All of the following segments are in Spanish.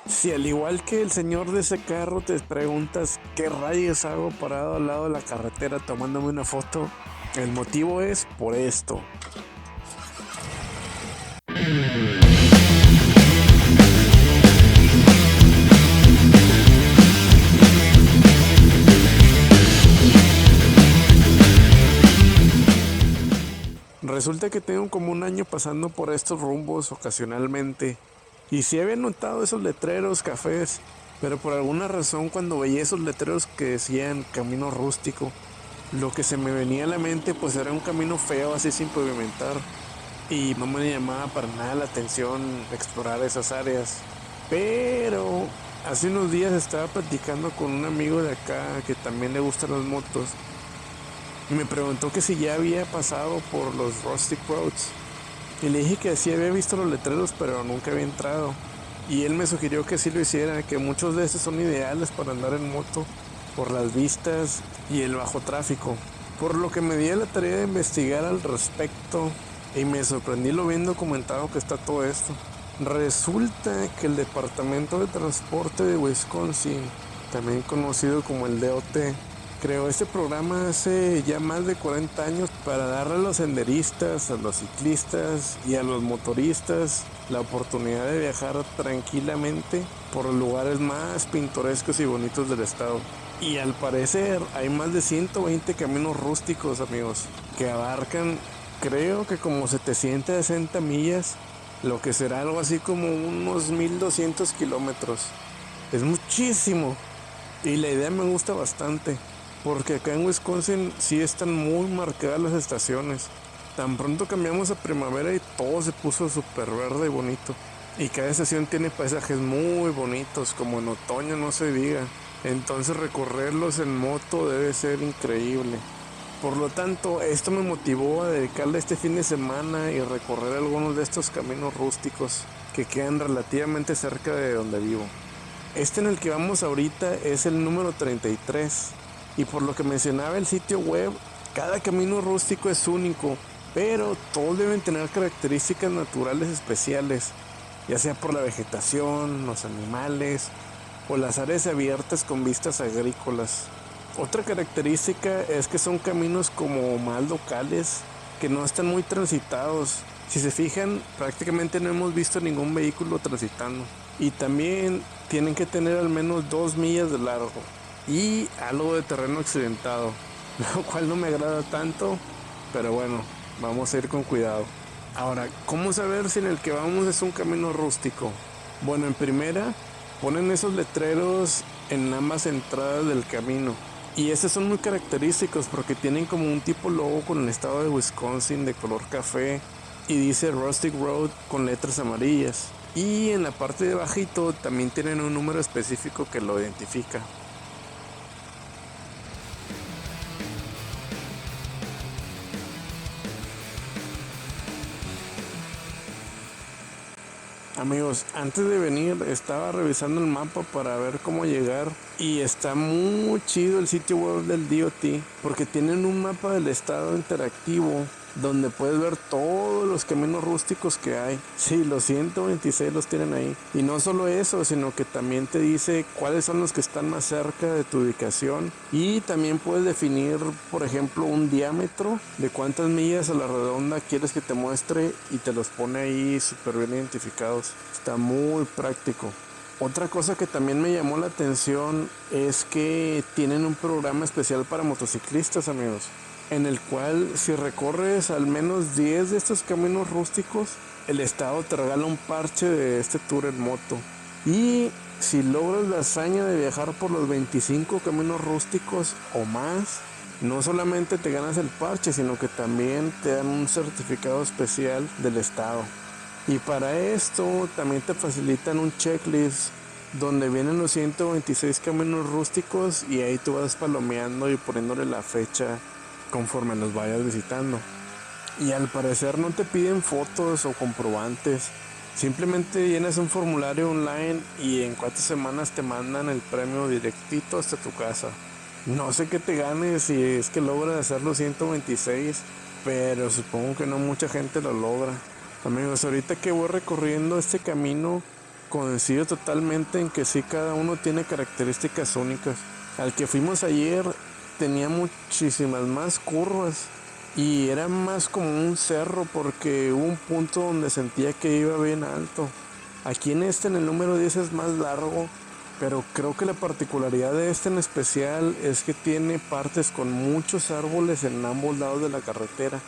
Si al igual que el señor de ese carro te preguntas qué rayos hago parado al lado de la carretera tomándome una foto, el motivo es por esto. Resulta que tengo como un año pasando por estos rumbos ocasionalmente y sí había notado esos letreros cafés, pero por alguna razón cuando veía esos letreros que decían camino rústico, lo que se me venía a la mente pues era un camino feo así sin pavimentar y no me llamaba para nada la atención explorar esas áreas. Pero hace unos días estaba platicando con un amigo de acá que también le gustan las motos y me preguntó que si ya había pasado por los Rustic Roads. Y le dije que sí había visto los letreros, pero nunca había entrado. Y él me sugirió que sí lo hiciera, que muchos de estos son ideales para andar en moto por las vistas y el bajo tráfico. Por lo que me di a la tarea de investigar al respecto y me sorprendí lo bien documentado que está todo esto. Resulta que el Departamento de Transporte de Wisconsin, también conocido como el DOT, creó este programa hace ya más de 40 años para darle a los senderistas, a los ciclistas y a los motoristas la oportunidad de viajar tranquilamente por los lugares más pintorescos y bonitos del estado. Y al parecer hay más de 120 caminos rústicos, amigos, que abarcan creo que como 760 millas, lo que será algo así como unos 1200 kilómetros. Es muchísimo y la idea me gusta bastante. Porque acá en Wisconsin sí están muy marcadas las estaciones. Tan pronto cambiamos a primavera y todo se puso súper verde y bonito. Y cada estación tiene paisajes muy bonitos, como en otoño no se diga. Entonces recorrerlos en moto debe ser increíble. Por lo tanto, esto me motivó a dedicarle este fin de semana y recorrer algunos de estos caminos rústicos que quedan relativamente cerca de donde vivo. Este en el que vamos ahorita es el número 33 y por lo que mencionaba el sitio web, cada camino rústico es único, pero todos deben tener características naturales especiales, ya sea por la vegetación, los animales o las áreas abiertas con vistas agrícolas. Otra característica es que son caminos como más locales, que no están muy transitados. Si se fijan, prácticamente no hemos visto ningún vehículo transitando. Y también tienen que tener al menos 2 millas de largo y algo de terreno accidentado, lo cual no me agrada tanto, pero bueno, vamos a ir con cuidado. Ahora, ¿cómo saber si en el que vamos es un camino rústico? Bueno, en primera, ponen esos letreros en ambas entradas del camino. Y estos son muy característicos porque tienen como un tipo logo con el estado de Wisconsin de color café y dice Rustic Road con letras amarillas. Y en la parte de bajito también tienen un número específico que lo identifica. Amigos, antes de venir estaba revisando el mapa para ver cómo llegar y está muy chido el sitio web del DOT porque tienen un mapa del estado interactivo donde puedes ver todos los caminos rústicos que hay. Sí, los 126 los tienen ahí. Y no solo eso, sino que también te dice cuáles son los que están más cerca de tu ubicación. Y también puedes definir, por ejemplo, un diámetro de cuántas millas a la redonda quieres que te muestre y te los pone ahí súper bien identificados. Está muy práctico. Otra cosa que también me llamó la atención es que tienen un programa especial para motociclistas, amigos, en el cual si recorres al menos 10 de estos caminos rústicos, el estado te regala un parche de este tour en moto. Y si logras la hazaña de viajar por los 25 caminos rústicos o más, no solamente te ganas el parche, sino que también te dan un certificado especial del estado. Y para esto también te facilitan un checklist donde vienen los 126 caminos rústicos y ahí tú vas palomeando y poniéndole la fecha conforme los vayas visitando. Y al parecer no te piden fotos o comprobantes, simplemente llenas un formulario online y en 4 semanas te mandan el premio directito hasta tu casa. No sé qué te ganes si es que logras hacer los 126, pero supongo que no mucha gente lo logra. Amigos, ahorita que voy recorriendo este camino, Coincido totalmente en que sí, cada uno tiene características únicas. Al que fuimos ayer tenía muchísimas más curvas y era más como un cerro porque hubo un punto donde sentía que iba bien alto. Aquí en el número 10 es más largo, pero creo que la particularidad de este en especial es que tiene partes con muchos árboles en ambos lados de la carretera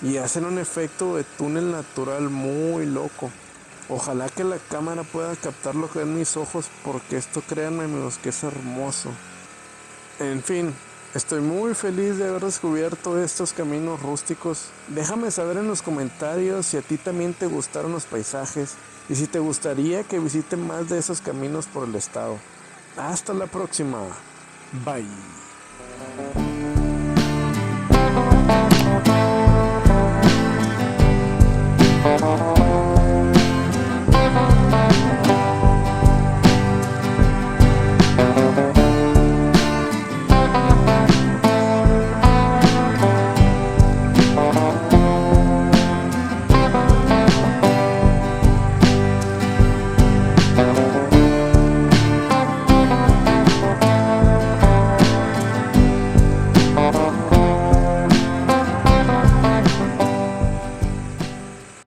y hacen un efecto de túnel natural muy loco. Ojalá que la cámara pueda captar lo que ven mis ojos porque esto, créanme amigos, que es hermoso. En fin, estoy muy feliz de haber descubierto estos caminos rústicos. Déjame saber en los comentarios si a ti también te gustaron los paisajes y si te gustaría que visite más de esos caminos por el estado. Hasta la próxima. Bye.